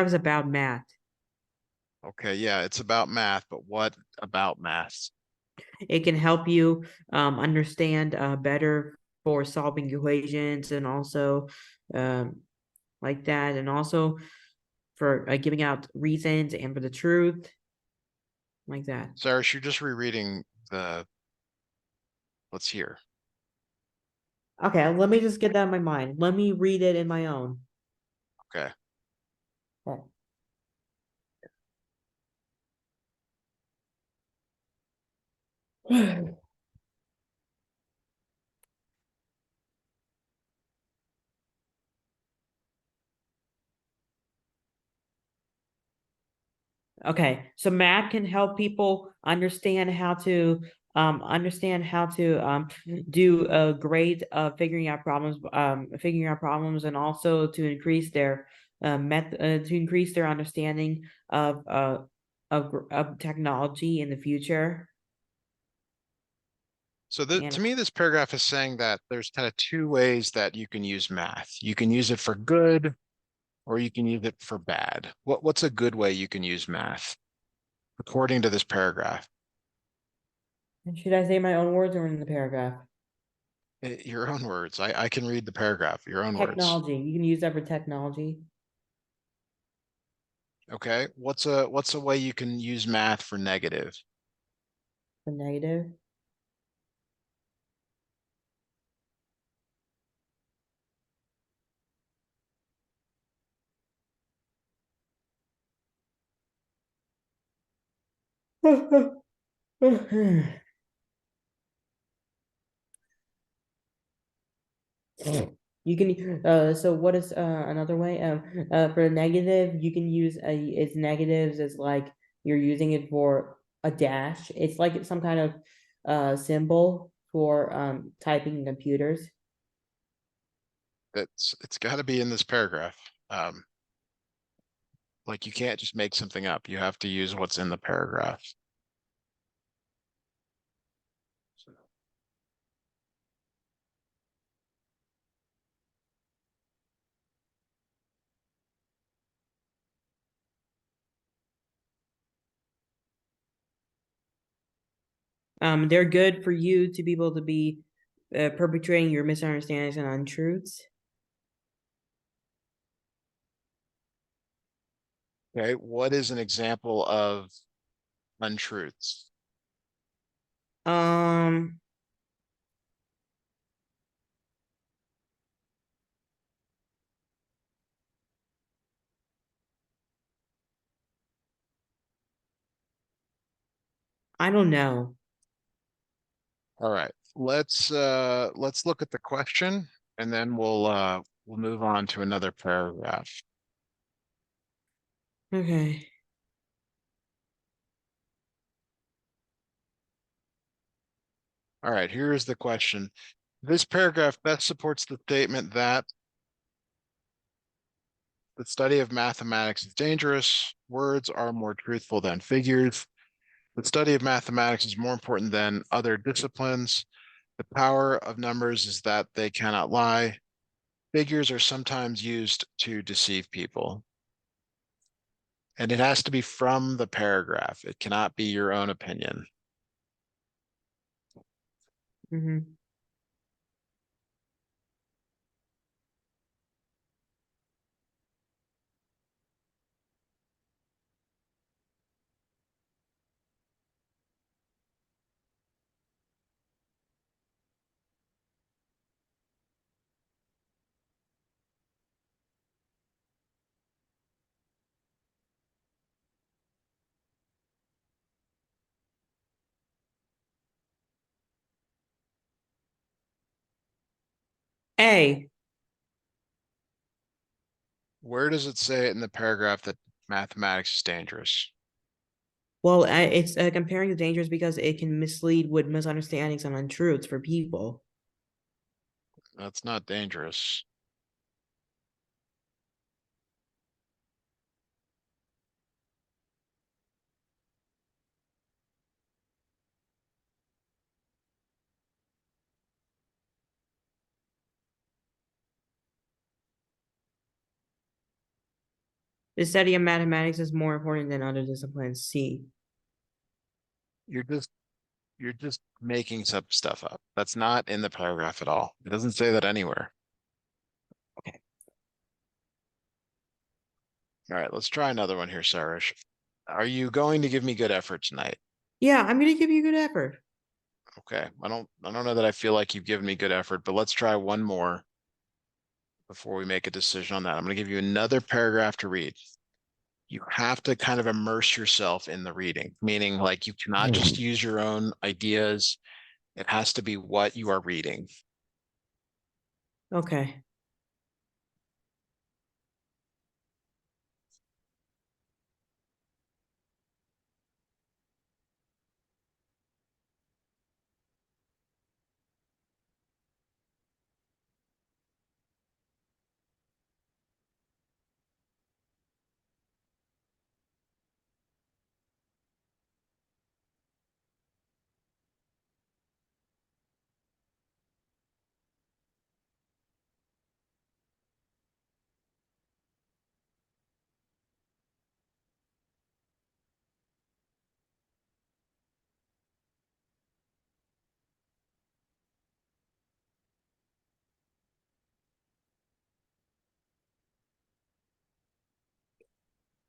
is about math. Okay, yeah, it's about math, but what about math? It can help you understand better for solving equations and also um, like that, and also for giving out reasons and for the truth, like that. Sourish, you're just rereading the what's here. Okay, let me just get that in my mind. Let me read it in my own. Okay. Okay, so math can help people understand how to do a great figuring out problems, and also to increase their to increase their understanding of technology in the future. So And to me, this paragraph is saying that there's kind of two ways that you can use math. You can use it for good or you can use it for bad. What's a good way you can use math according to this paragraph? should I say my own words or in the paragraph? Your own words. I can read the paragraph, your own words. Technology. You can use that for technology. Okay. What's a way you can use math for negative? For negative. You can so what is another way for negative you can use its negatives as like you're using it for a dash. It's like some kind of symbol for typing in computers. It's got to be in this paragraph. Um, like you can't just make something up. You have to use what's in the paragraph. They're good for you to be able to be perpetrating your misunderstandings and untruths. Okay. What is an example of untruths? Um, I don't know. All right. Let's look at the question and then we'll move on to another paragraph. Okay. All right, here is the question. This paragraph best supports the statement that the study of mathematics is dangerous. Words are more truthful than figures. The study of mathematics is more important than other disciplines. The power of numbers is that they cannot lie. Figures are sometimes used to deceive people. And it has to be from the paragraph. It cannot be your own opinion. Mm-hmm. A. Where does it say in the paragraph that mathematics is dangerous? Well, it's comparing the dangers because it can mislead with misunderstandings and untruths for people. That's not dangerous. The study of mathematics is more important than other disciplines. C. You're just you're just making some stuff up. That's not in the paragraph at all. It doesn't say that anywhere. Okay. All right, let's try another one here, Sourish. Are you going to give me good effort tonight? Yeah, I'm gonna give you good effort. Okay. I don't know that I feel like you've given me good effort, but let's try one more before we make a decision on that. I'm going to give you another paragraph to read. You have to kind of immerse yourself in the reading, meaning like you cannot just use your own ideas. It has to be what you are reading. Okay.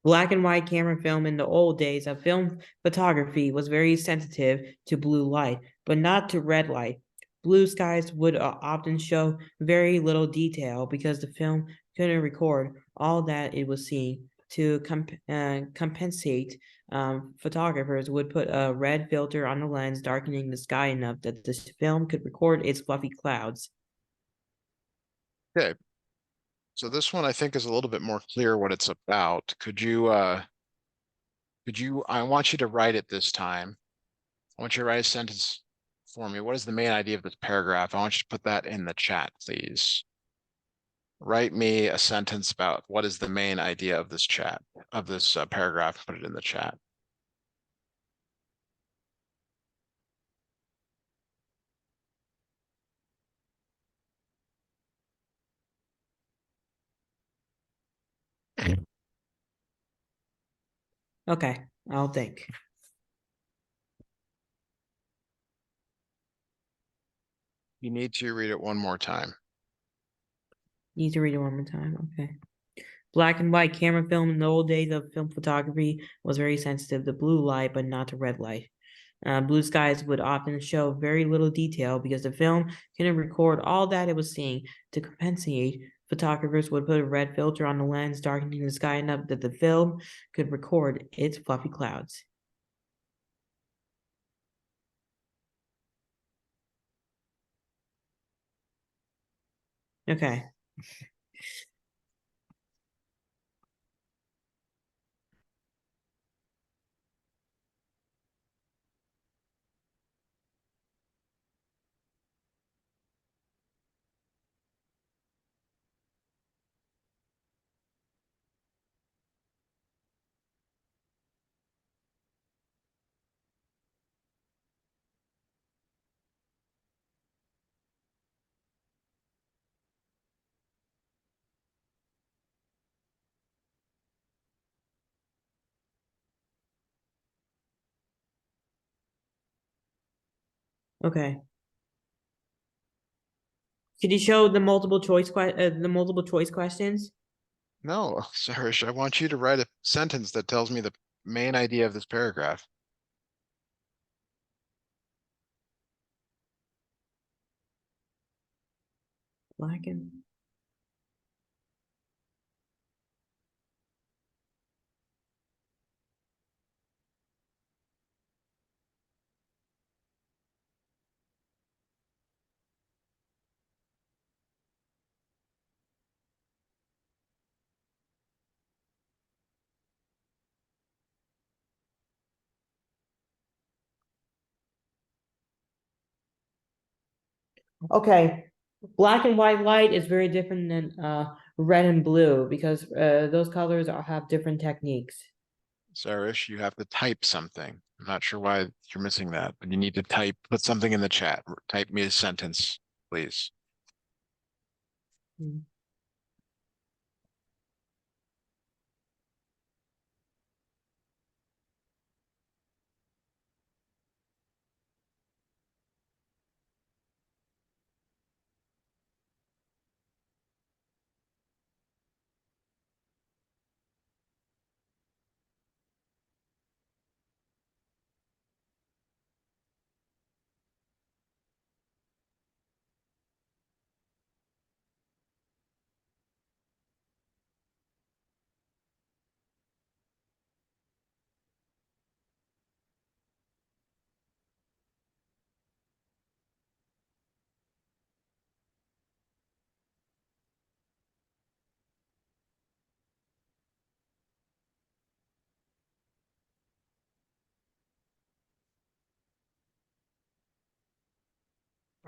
Black and white camera film in the old days of film photography was very sensitive to blue light, but not to red light. Blue skies would often show very little detail because the film couldn't record all that it was seeing. To compensate, photographers would put a red filter on the lens, darkening the sky enough that the film could record its fluffy clouds. Okay. So this one I think is a little bit more clear what it's about. I want you to write it this time. I want you to write a sentence for me. What is the main idea of this paragraph? I want you to put that in the chat, please. Write me a sentence about what is the main idea of this paragraph. Put it in the chat. Okay, I'll think. You need to read it one more time. Need to read it one more time. Okay. Black and white camera film in the old days of film photography was very sensitive to blue light, but not to red light. Blue skies would often show very little detail because the film couldn't record all that it was seeing. To compensate, photographers would put a red filter on the lens, darkening the sky enough that the film could record its fluffy clouds. Okay. Okay. Could you show the multiple choice questions? No, Sarish, I want you to write a sentence that tells me the main idea of this paragraph. Black and Okay. Black and white light is very different than red and blue because those colors have different techniques. Sarish, you have to type something. I'm not sure why you're missing that, but you need to put something in the chat. Type me a sentence, please. Hmm.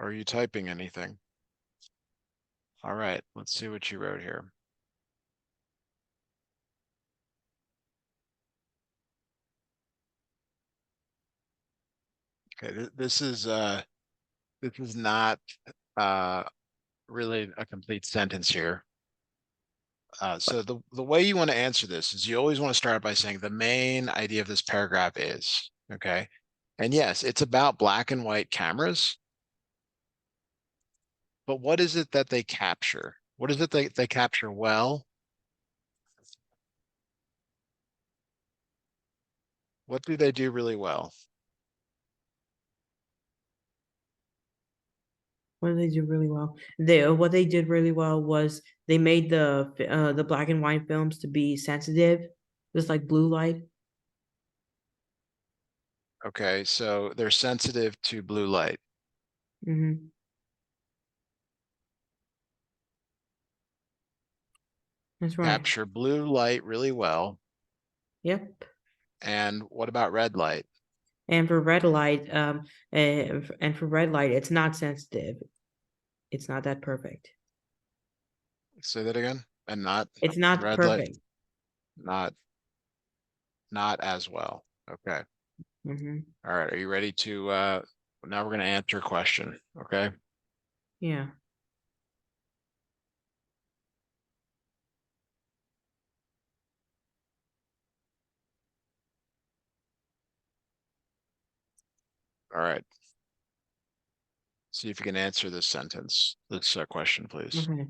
are you typing anything? All right, let's see what you wrote here. Okay, this is not uh really a complete sentence here. So the way you want to answer this is you always want to start by saying the main idea of this paragraph is, okay? And yes, it's about black and white cameras, but what is it that they capture? What is it they capture well? What do they do really well? What did they do really well? They what they did really well was they made the black and white films to be sensitive, just like blue light. Okay, so they're sensitive to blue light. Hmm. That's right. Capture blue light really well. Yep. And what about red light? And for red light, and for red light, it's not sensitive. It's not that perfect. Say that again. And not It's not red light, perfect. not not as well. Okay. Hmm. All right. Are you ready to now we're gonna answer a question. Okay. Yeah. All right. See if you can answer this sentence, this question, please. Okay.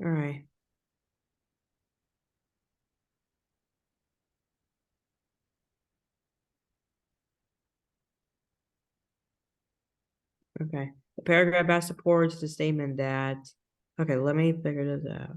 All right. Okay. The paragraph best supports the statement that. Okay, let me figure this out.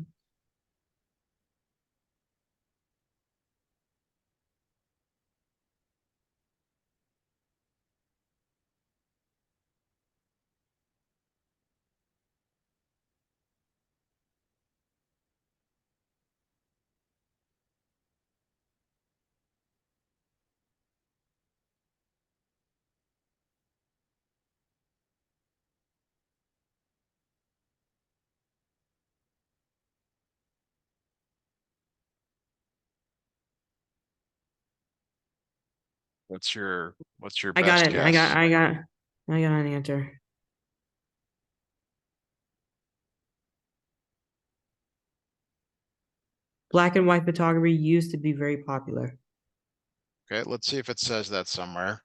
What's your I got best it. guess? I got an answer. Black and white photography used to be very popular. Okay, let's see if it says that somewhere.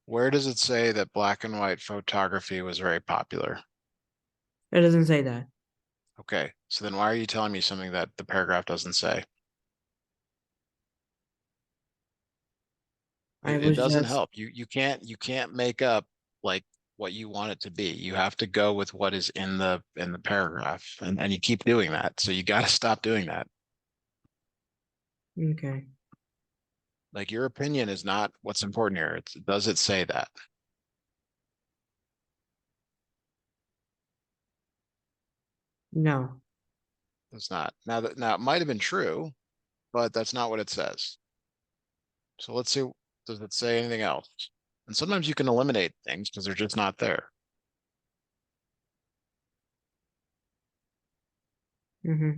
Where does it say that black and white photography was very popular? It doesn't say that. Okay, so then why are you telling me something that the paragraph doesn't say? I It was doesn't just help. You can't make up like what you want it to be. You have to go with what is in the paragraph, and you keep doing that. So you got to stop doing that. okay. Like your opinion is not what's important here. Does it say that? No. It's not. Now it might have been true, but that's not what it says. So let's see, does it say anything else? And sometimes you can eliminate things because they're just not there. Hmm.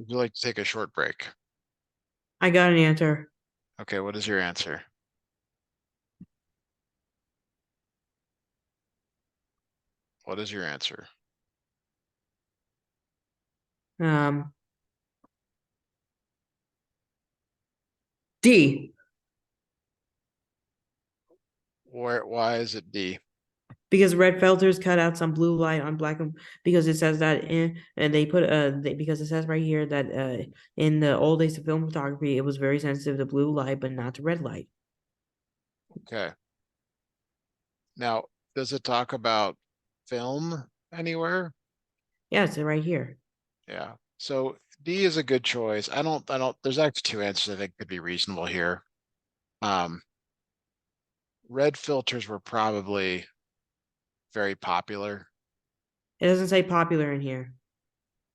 Would you like to take a short break? I got an answer. Okay, what is your answer? What is your answer? Um, D. Why is it D? Because red filters cut out some blue light on black and because it says that in and they put because it says right here that in the old days of film photography it was very sensitive to blue light but not to red light. Okay. Now, does it talk about film anywhere? Yeah, it's right here. Yeah. So D is a good choice. There's actually two answers I think could be reasonable here. Um, Red filters were probably very popular, It doesn't say popular in here.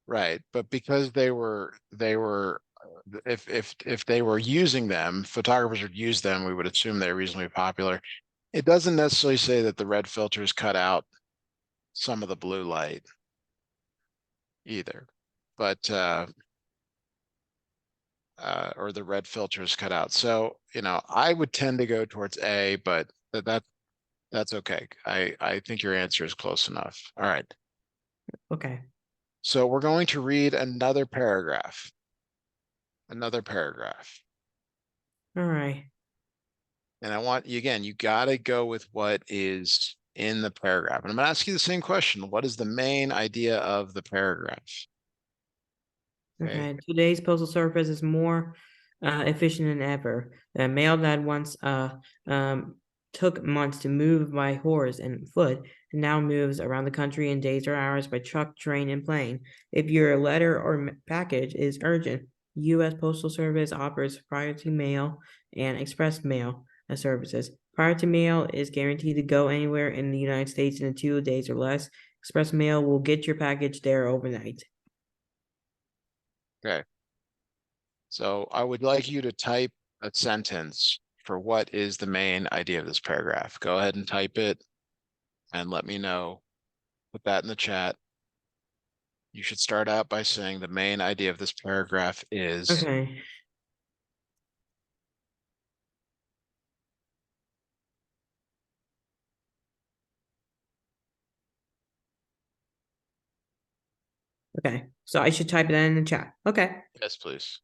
right? But because if they were using them, photographers would use them, we would assume they're reasonably popular. It doesn't necessarily say that the red filters cut out some of the blue light either, but or the red filters cut out. So, I would tend to go towards A, but that's okay. I think your answer is close enough. All right. Okay. So we're going to read another paragraph. Another paragraph. All right. And I want you again, you got to go with what is in the paragraph. And I'm going to ask you the same question. What is the main idea of the paragraph? Okay. Okay, today's postal service is more efficient than ever. The mail that once um, took months to move by horse and foot now moves around the country in days or hours by truck, train, and plane. If your letter or package is urgent, U.S. Postal Service offers priority mail and express mail services. Priority mail is guaranteed to go anywhere in the United States in 2 days or less. Express mail will get your package there overnight. Okay. So I would like you to type a sentence for what is the main idea of this paragraph. Go ahead and type it and let me know. Put that in the chat. You should start out by saying the main idea of this paragraph is, Okay. Okay. So I should type it in the chat. Okay. yes, please.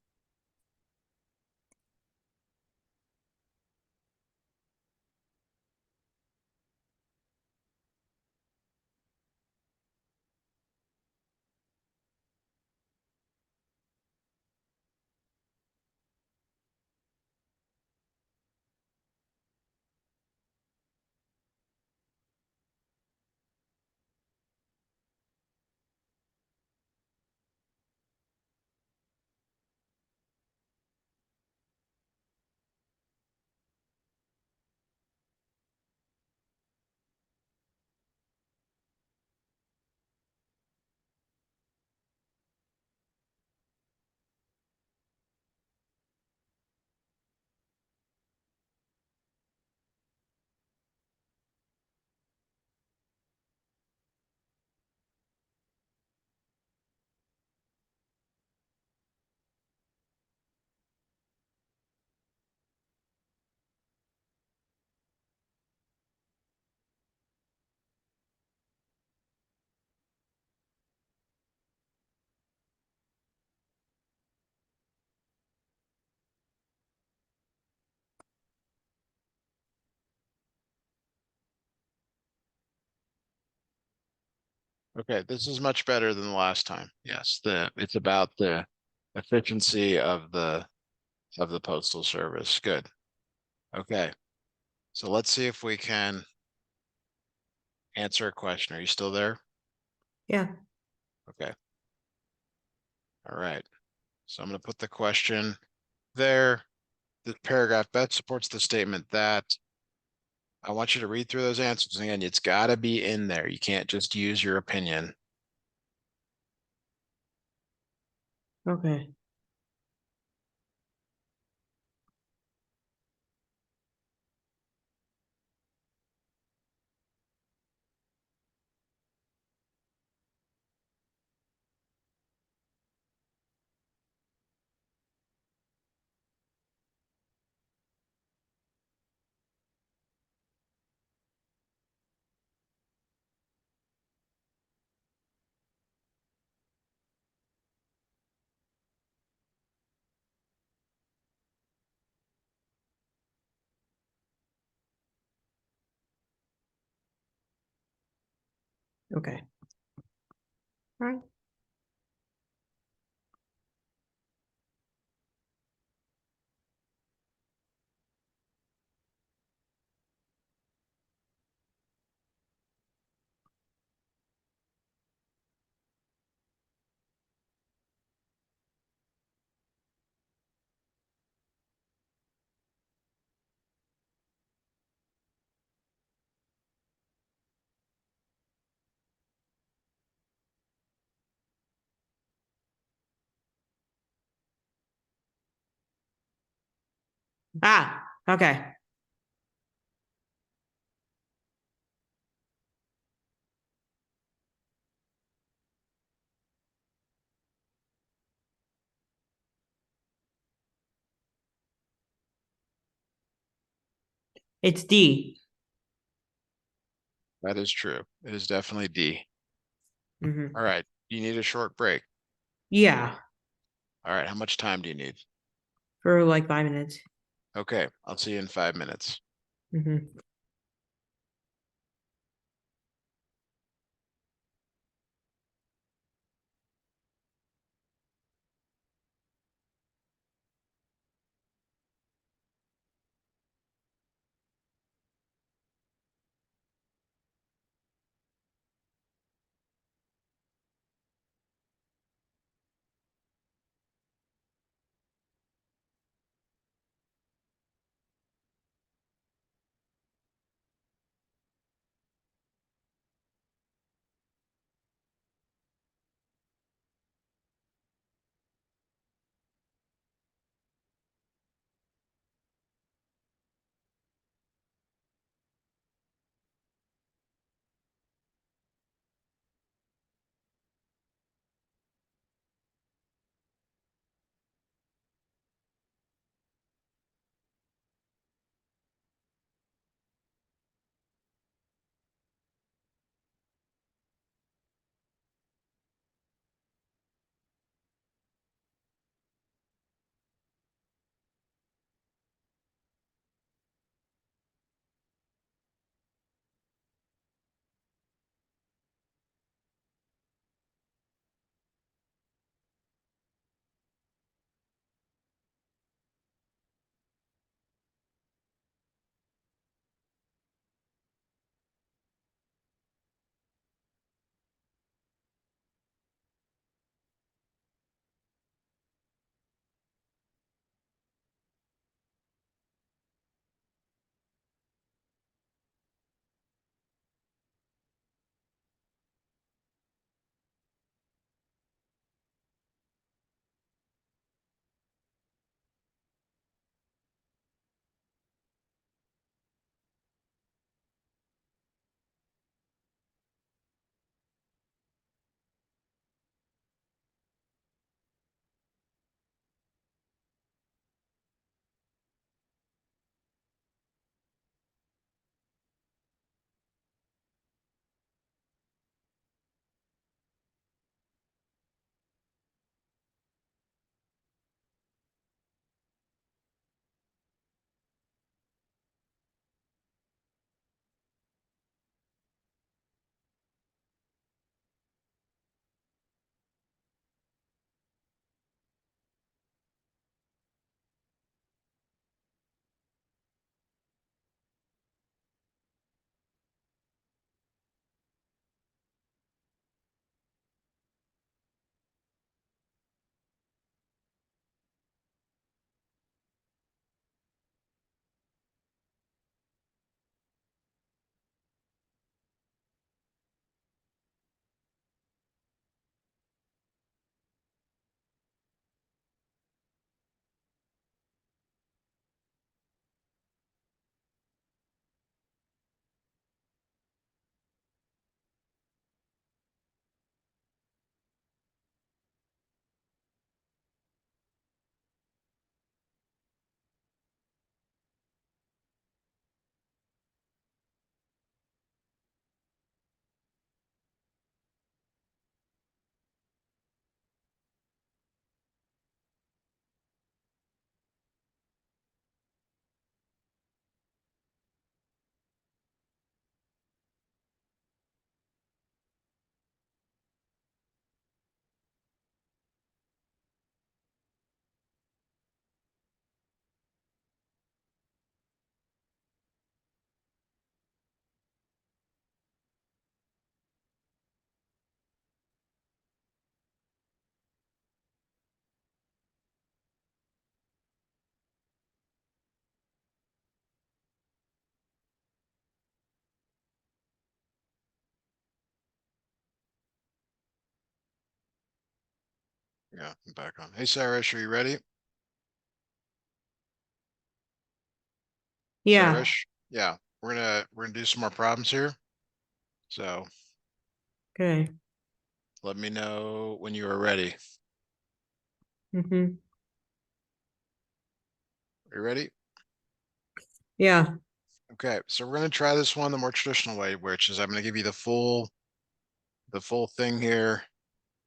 Okay, this is much better than the last time. Yes, it's about the efficiency of the postal service. Good. Okay. So let's see if we can answer a question. Are you still there? Yeah. Okay. All right. So I'm going to put the question there. The paragraph best supports the statement that. I want you to read through those answers. And again, it's got to be in there. You can't just use your opinion. Okay. Okay. All right. Ah, okay. It's D. That is true. It is definitely D. All Hmm. right. You need a short break. Yeah, All right. How much time do you need? for like 5 minutes. Okay. I'll see you in 5 minutes. Hmm. go. I'm back on. Hey, Sourish, are you ready? Yeah. Sourish? Yeah, we're gonna do some more problems here. So Okay. let me know when you are ready. Mm-hmm. Are you ready? Yeah. Okay, so we're gonna try this one the more traditional way, which is I'm gonna give you the full thing here,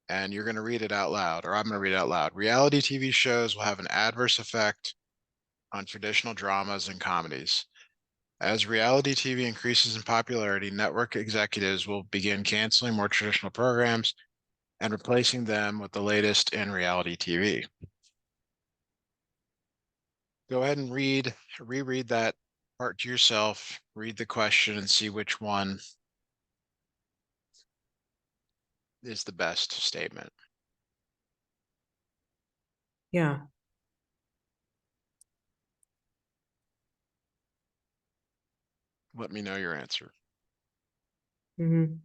and you're gonna read it out loud, or I'm gonna read it out loud. Reality TV shows will have an adverse effect on traditional dramas and comedies. As reality TV increases in popularity, network executives will begin canceling more traditional programs and replacing them with the latest in reality TV. Go ahead and reread that part to yourself, read the question, and see which one is the best statement. Yeah. Let me know your answer. Mm-hmm.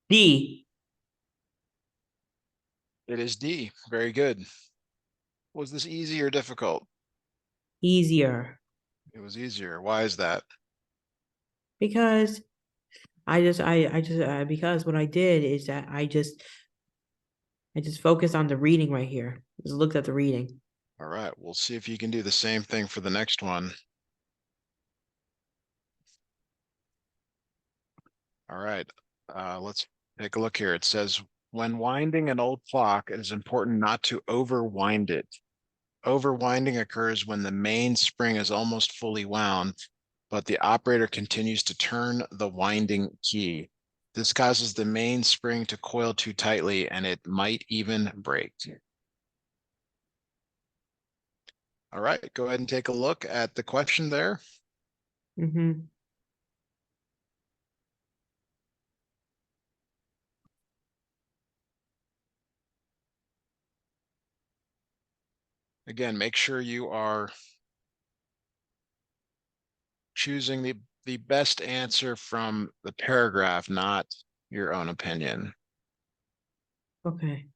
D. It is D. Very good. Was this easy or difficult? Easier. It was easier. Why is that? Because because what I did is that I just focused on the reading right here. Just looked at the reading. All right, we'll see if you can do the same thing for the next one. All right, let's take a look here. It says, when winding an old clock, it is important not to overwind it. Overwinding occurs when the main spring is almost fully wound, but the operator continues to turn the winding key. This causes the main spring to coil too tightly and it might even break. All right, go ahead and take a look at the question there. Mm-hmm. Again, make sure you are choosing the best answer from the paragraph, not your own opinion. Okay.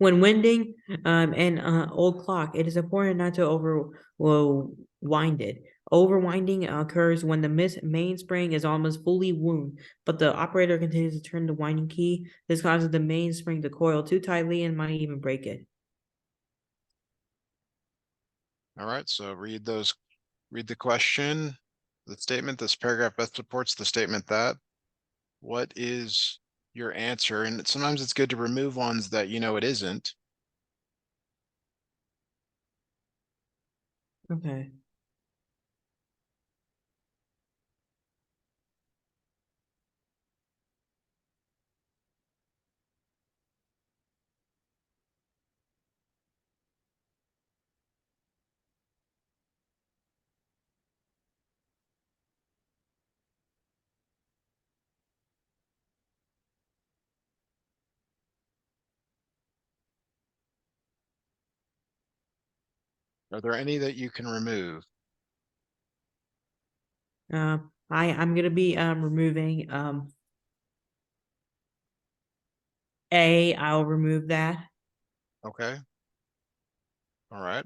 When winding an old clock, it is important not to wind it. Overwinding occurs when the mainspring is almost fully wound, but the operator continues to turn the winding key. This causes the mainspring to coil too tightly and might even break it. All right, so read the question, the statement. This paragraph best supports the statement that. What is your answer? And sometimes it's good to remove ones that you know it isn't. Okay. Are there any that you can remove? I'm gonna be removing A. I'll remove that. Okay. All right.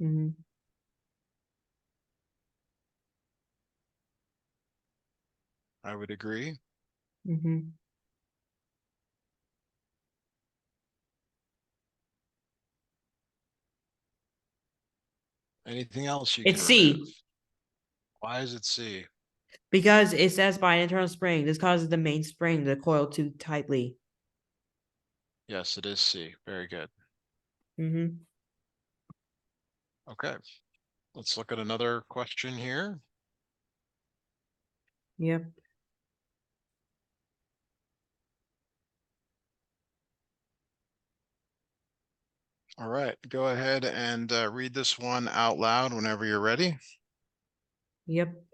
Mm-hmm. I would agree. Mm-hmm. Anything else you can It's remove? C Why is it C? because it says by an internal spring. This causes the main spring to coil too tightly. Yes, it is C. Very good. Mm-hmm. Okay. Let's look at another question here. Yep. All right. Go ahead and read this one out loud whenever you're ready. Yep.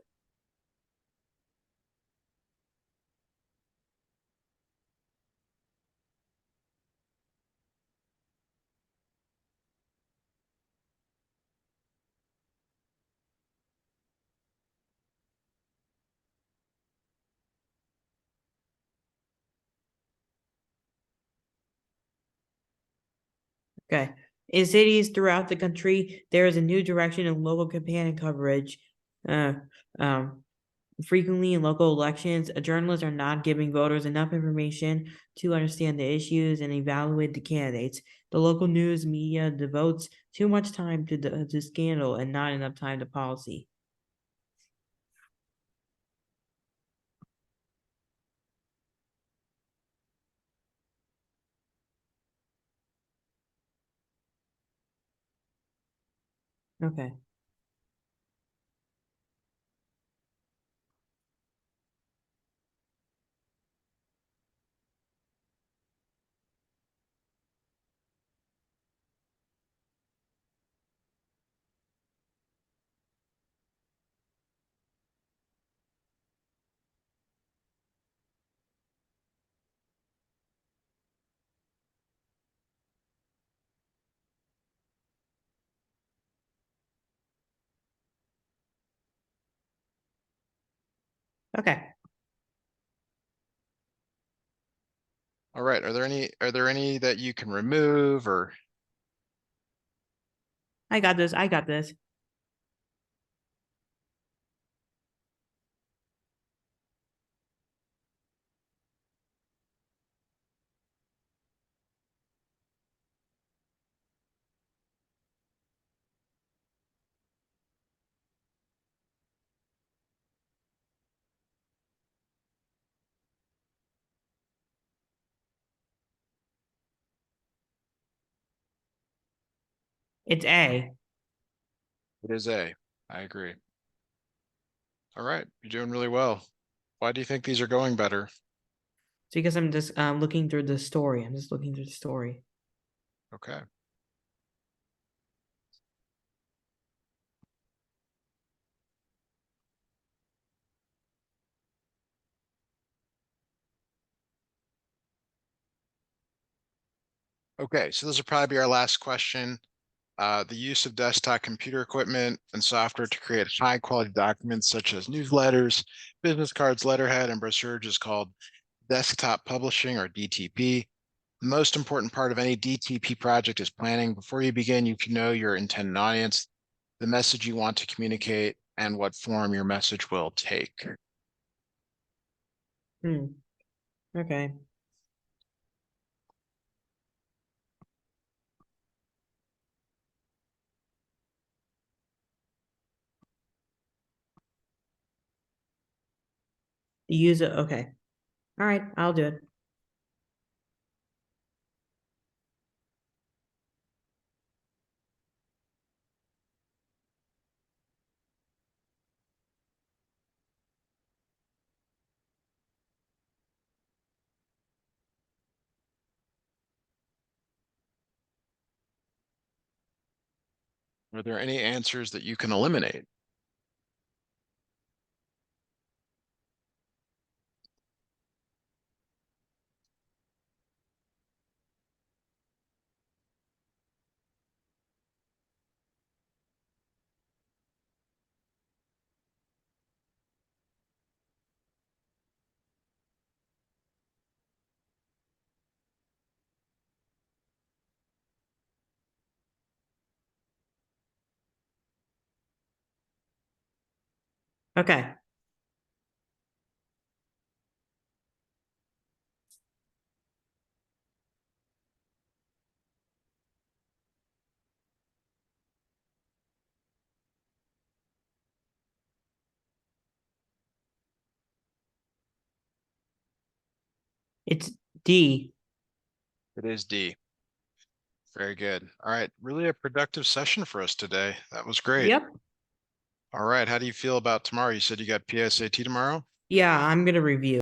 Okay. In cities throughout the country, there is a new direction in local campaign coverage. Uh, um, Frequently in local elections, journalists are not giving voters enough information to understand the issues and evaluate the candidates. The local news media devotes too much time to scandal and not enough time to policy. Okay. Okay. All right. Are there any that you can remove or I got this. I got this. It's A. it is A? I agree. All right. You're doing really well. Why do you think these are going better? It's because I'm just looking through the story. I'm just looking through the story. Okay. Okay. So this will probably be our last question. The use of desktop computer equipment and software to create high quality documents such as newsletters, business cards, letterhead, and brochures is called desktop publishing or DTP. The most important part of any DTP project is planning. Before you begin, you can know your intended audience, the message you want to communicate, and what form your message will take. Hmm. Okay. Use it. Okay. All right. I'll do it. Are there any answers that you can eliminate? Okay. It's D. It is D. Very good. All right. Really a productive session for us today. That was great. Yep. All right. How do you feel about tomorrow? You said you got PSAT tomorrow? Yeah, I'm gonna review.